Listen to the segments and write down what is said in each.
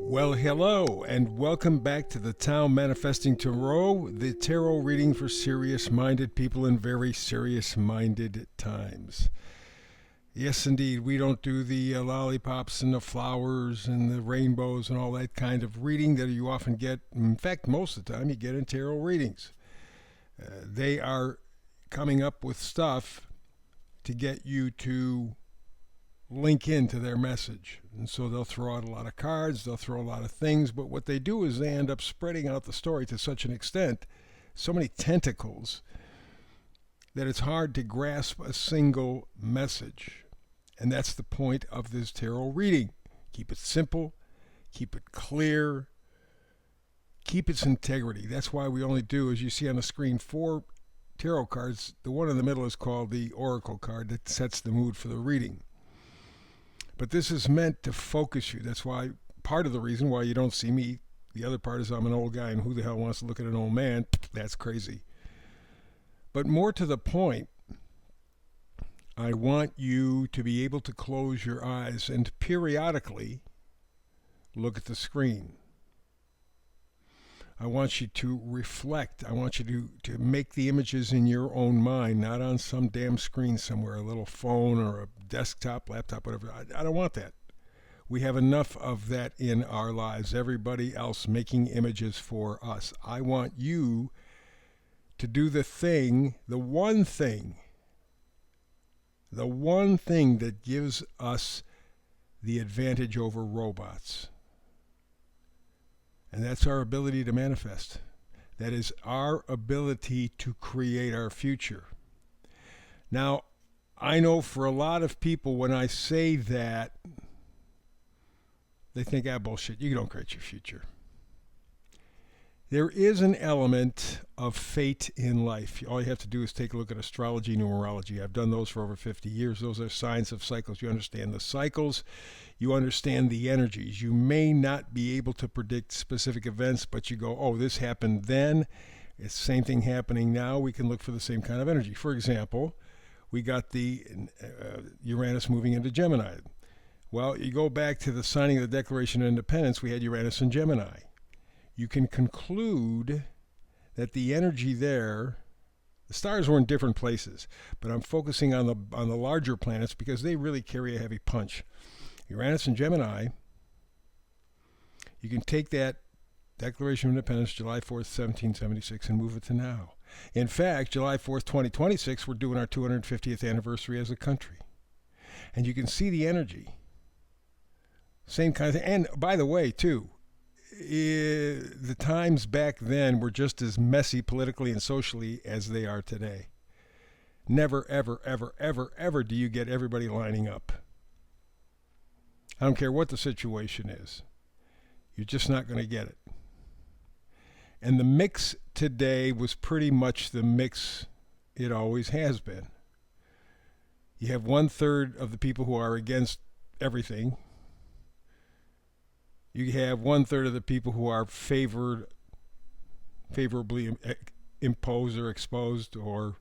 Well, hello, and welcome back to the Town Manifesting Tarot, the tarot reading for serious minded people in very serious minded times. Yes, indeed, we don't do the lollipops and the flowers and the rainbows and all that kind of reading that you often get. In fact, most of the time you get in tarot readings. They are coming up with stuff to get you to link into their message. And so they'll throw out a lot of cards, they'll throw a lot of things, but what they do is they end up spreading out the story to such an extent, so many tentacles, that it's hard to grasp a single message. And that's the point of this tarot reading. Keep it simple, keep it clear, keep its integrity. That's why we only do, as you see on the screen, 4 tarot cards. The one in the middle is called the Oracle card that sets the mood for the reading. But this is meant to focus you. That's why, part of the reason why you don't see me. The other part is I'm an old guy, and who the hell wants to look at an old man? That's crazy. But more to the point, I want you to be able to close your eyes and periodically look at the screen. I want you to reflect. I want you to make the images in your own mind, not on some damn screen somewhere, a little phone or a desktop, laptop, whatever. I don't want that. We have enough of that in our lives. Everybody else making images for us. I want you to do the one thing that gives us the advantage over robots. And that's our ability to manifest. That is our ability to create our future. Now, I know for a lot of people, when I say that, they think, bullshit, you don't create your future. There is an element of fate in life. All you have to do is take a look at astrology, numerology. I've done those for over 50 years. Those are signs of cycles. You understand the cycles. You understand the energies. You may not be able to predict specific events, but you go, oh, this happened then. It's the same thing happening now. We can look for the same kind of energy. For example, we got the Uranus moving into Gemini. Well, you go back to the signing of the Declaration of Independence, we had Uranus in Gemini. You can conclude that the energy there, the stars were in different places, but I'm focusing on the larger planets because they really carry a heavy punch. Uranus and Gemini, you can take that Declaration of Independence, July 4th, 1776, and move it to now. In fact, July 4th, 2026, we're doing our 250th anniversary as a country. And you can see the energy. Same kind of thing. And by the way, too, the times back then were just as messy politically and socially as they are today. Never, ever, ever, ever, ever do you get everybody lining up. I don't care what the situation is. You're just not going to get it. And the mix today was pretty much the mix it always has been. You have 1/3 of the people who are against everything. You have 1/3 of the people who are favorably imposed or exposed or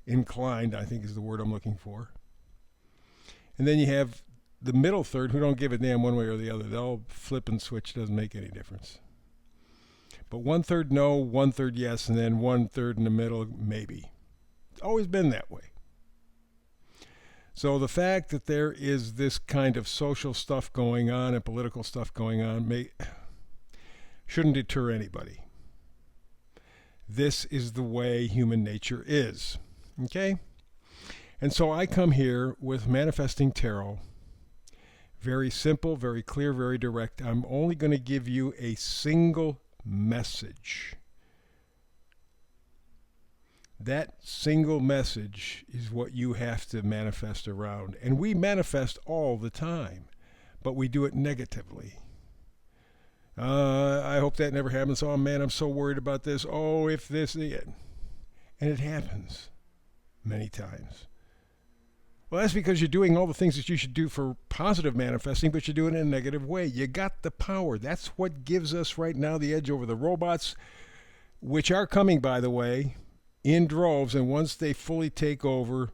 inclined, I think is the word I'm looking for. And then you have the middle third who don't give a damn one way or the other. They'll flip and switch. Doesn't make any difference. But 1/3 no, 1/3 yes, and then 1/3 in the middle maybe. It's always been that way. So the fact that there is this kind of social stuff going on and political stuff going on shouldn't deter anybody. This is the way human nature is. Okay? And so I come here with Manifesting Tarot. Very simple, very clear, very direct. I'm only going to give you a single message. That single message is what you have to manifest around. And we manifest all the time, but we do it negatively. I hope that never happens. Oh man, I'm so worried about this. Oh, if this, and it happens many times. Well, that's because you're doing all the things that you should do for positive manifesting, but you're doing it in a negative way. You got the power. That's what gives us right now the edge over the robots, which are coming, by the way, in droves. And once they fully take over,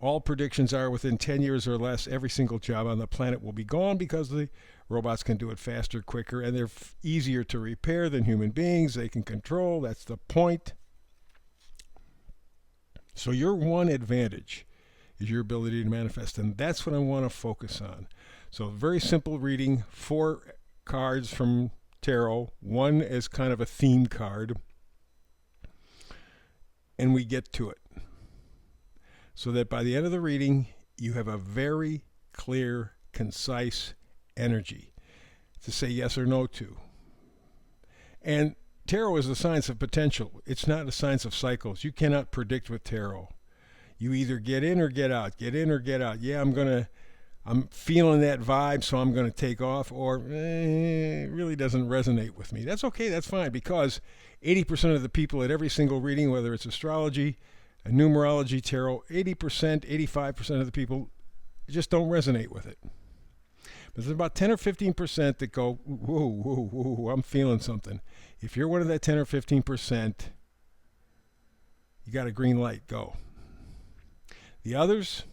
All predictions are within 10 years or less, every single job on the planet will be gone because the robots can do it faster, quicker, and they're easier to repair than human beings. They can control. That's the point. So your one advantage is your ability to manifest, and that's what I want to focus on. So very simple reading, 4 cards from tarot, one is kind of a theme card, and we get to it. So that by the end of the reading, you have a very clear, concise energy to say yes or no to. And tarot is the science of potential. It's not a science of cycles. You cannot predict with tarot. You either get in or get out, get in or get out. Yeah, I'm feeling that vibe, so I'm going to take off, or it really doesn't resonate with me. That's okay, that's fine, because 80% of the people at every single reading, whether it's astrology, numerology, tarot, 80%, 85% of the people just don't resonate with it. But there's about 10 or 15% that go, whoa, whoa, whoa, I'm feeling something. If you're one of that 10 or 15%, you got a green light, go. The others,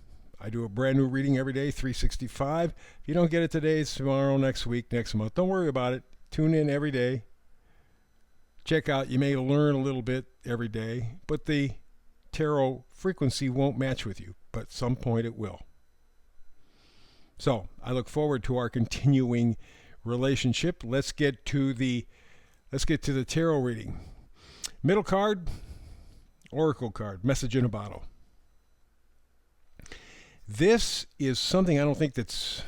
I do a brand new reading every day, 365. If you don't get it today, it's tomorrow, next week, next month. Don't worry about it. Tune in every day. Check out. You may learn a little bit every day, but the tarot frequency won't match with you, but at some point it will. So I look forward to our continuing relationship. Let's get to the tarot reading. Middle card, Oracle card, message in a bottle. This is something I don't think that's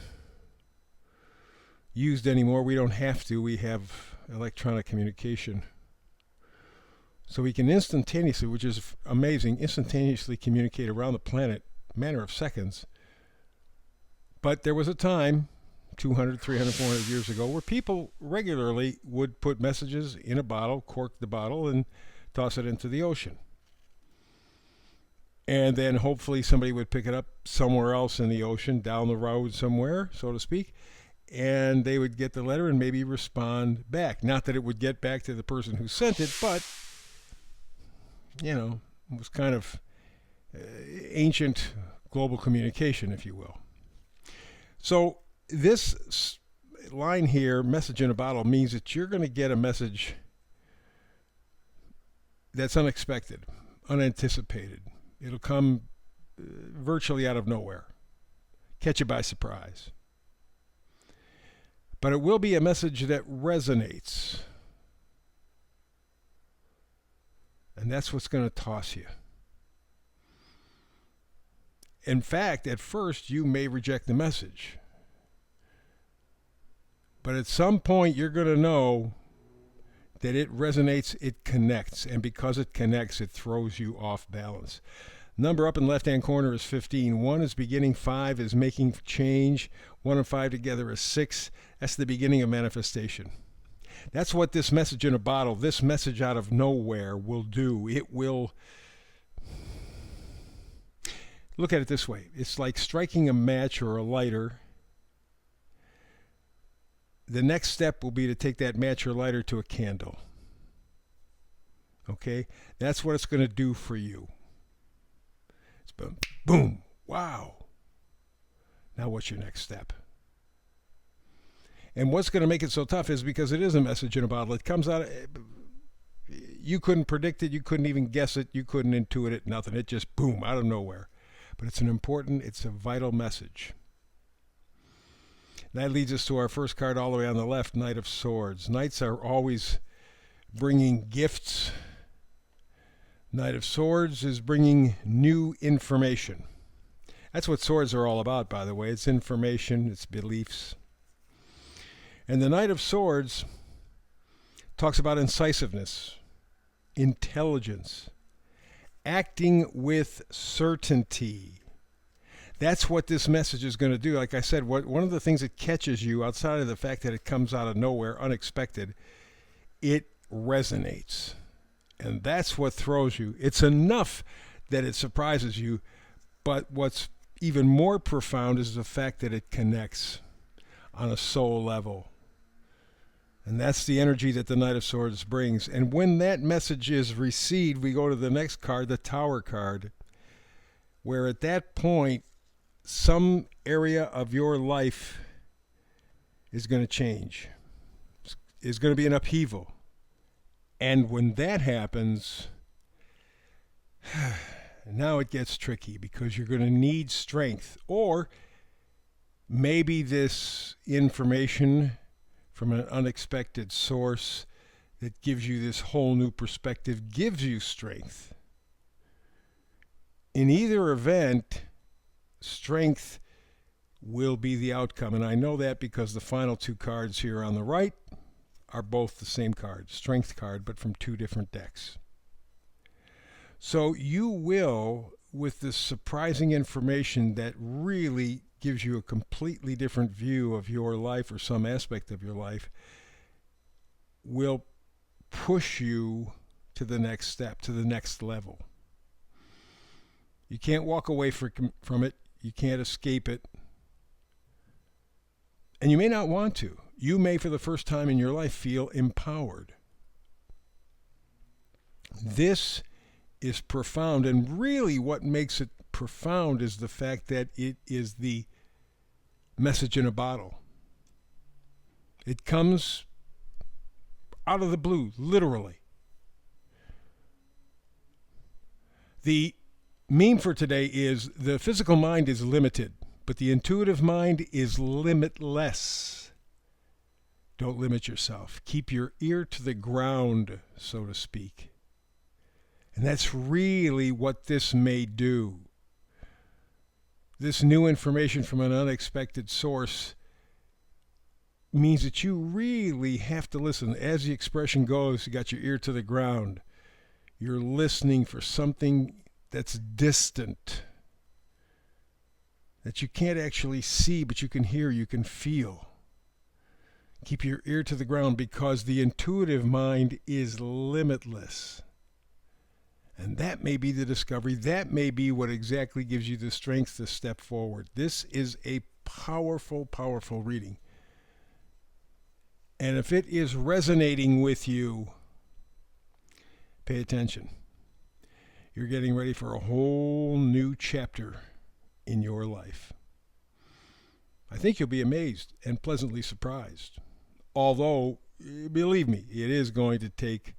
used anymore. We don't have to. We have electronic communication. So we can instantaneously, which is amazing, instantaneously communicate around the planet in a matter of seconds. But there was a time, 200, 300, 400 years ago, where people regularly would put messages in a bottle, cork the bottle, and toss it into the ocean. And then hopefully somebody would pick it up somewhere else in the ocean, down the road somewhere, so to speak, and they would get the letter and maybe respond back. Not that it would get back to the person who sent it, but, you know, it was kind of ancient global communication, if you will. So this line here, message in a bottle, means that you're going to get a message that's unexpected, unanticipated. It'll come virtually out of nowhere, catch you by surprise. But it will be a message that resonates. And that's what's going to toss you. In fact, at first, you may reject the message. But at some point, you're going to know that it resonates, it connects. And because it connects, it throws you off balance. Number up in the left-hand corner is 15. 1 is beginning. 5 is making change. 1 and 5 together is 6. That's the beginning of manifestation. That's what this message in a bottle, this message out of nowhere will do. It will... Look at it this way. It's like striking a match or a lighter. The next step will be to take that match or lighter to a candle. Okay? That's what it's going to do for you. It's boom, boom, wow. Now what's your next step? And what's going to make it so tough is because it is a message in a bottle. It comes out, you couldn't predict it, you couldn't even guess it, you couldn't intuit it, nothing. It just boom, out of nowhere. But it's a vital message. That leads us to our first card all the way on the left, Knight of Swords. Knights are always bringing gifts. Knight of Swords is bringing new information. That's what swords are all about, by the way. It's information, it's beliefs. And the Knight of Swords talks about incisiveness, intelligence, acting with certainty. That's what this message is going to do. Like I said, one of the things that catches you outside of the fact that it comes out of nowhere, unexpected, it resonates. And that's what throws you. It's enough that it surprises you, but what's even more profound is the fact that it connects on a soul level. And that's the energy that the Knight of Swords brings. And when that message is received, we go to the next card, the Tower card. where at that point, some area of your life is going to change, is going to be an upheaval. And when that happens, now it gets tricky because you're going to need strength. Or maybe this information from an unexpected source that gives you this whole new perspective gives you strength. In either event, strength will be the outcome. And I know that because the final two cards here on the right are both the same card, strength card, but from two different decks. So you will, with this surprising information that really gives you a completely different view of your life or some aspect of your life, will push you to the next step, to the next level. You can't walk away from it. You can't escape it. And you may not want to. You may, for the first time in your life, feel empowered. This is profound, and really what makes it profound is the fact that it is the message in a bottle. It comes out of the blue, literally. The meme for today is the physical mind is limited, but the intuitive mind is limitless. Don't limit yourself. Keep your ear to the ground, so to speak. And that's really what this may do. This new information from an unexpected source means that you really have to listen. As the expression goes, you got your ear to the ground. You're listening for something that's distant, that you can't actually see, but you can hear, you can feel. Keep your ear to the ground because the intuitive mind is limitless. And that may be the discovery. That may be what exactly gives you the strength to step forward. This is a powerful, powerful reading. And if it is resonating with you, pay attention. You're getting ready for a whole new chapter in your life. I think you'll be amazed and pleasantly surprised. Although, believe me, it is going to take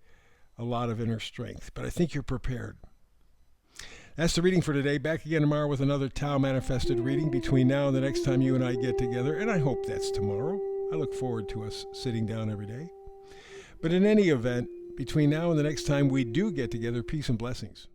a lot of inner strength, but I think you're prepared. That's the reading for today. Back again tomorrow with another Tao Manifested reading between now and the next time you and I get together, and I hope that's tomorrow. I look forward to us sitting down every day. But in any event, between now and the next time we do get together, peace and blessings.